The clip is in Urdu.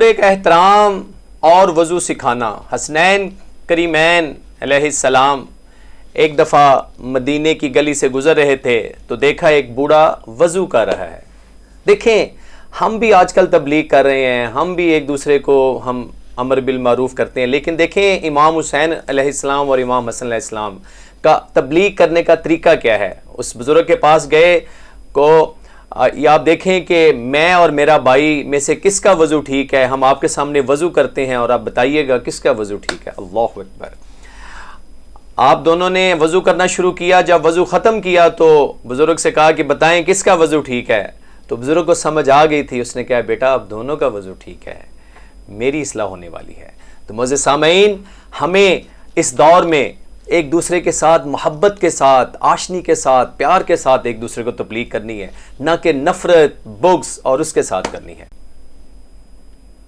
سطرے کا احترام اور وضو سکھانا۔ حسنین کریمین علیہ السلام ایک دفعہ مدینے کی گلی سے گزر رہے تھے تو دیکھا ایک بوڑھا وضو کر رہا ہے۔ دیکھیں ہم بھی آج کل تبلیغ کر رہے ہیں، ہم بھی ایک دوسرے کو ہم امر بالمعروف کرتے ہیں، لیکن دیکھیں امام حسین علیہ السلام اور امام حسن علیہ السلام کا تبلیغ کرنے کا طریقہ کیا ہے۔ اس بزرگ کے پاس گئے کو یا آپ دیکھیں کہ میں اور میرا بھائی میں سے کس کا وضو ٹھیک ہے، ہم آپ کے سامنے وضو کرتے ہیں اور آپ بتائیے گا کس کا وضو ٹھیک ہے۔ اللہ اکبر۔ آپ دونوں نے وضو کرنا شروع کیا، جب وضو ختم کیا تو بزرگ سے کہا کہ بتائیں کس کا وضو ٹھیک ہے، تو بزرگ کو سمجھ آ گئی تھی، اس نے کہا بیٹا اب دونوں کا وضو ٹھیک ہے، میری اصلاح ہونے والی ہے۔ تو معزز سامعین، ہمیں اس دور میں ایک دوسرے کے ساتھ محبت کے ساتھ، آشنی کے ساتھ، پیار کے ساتھ ایک دوسرے کو تبلیغ کرنی ہے، نہ کہ نفرت، بغض اور اس کے ساتھ کرنی ہے۔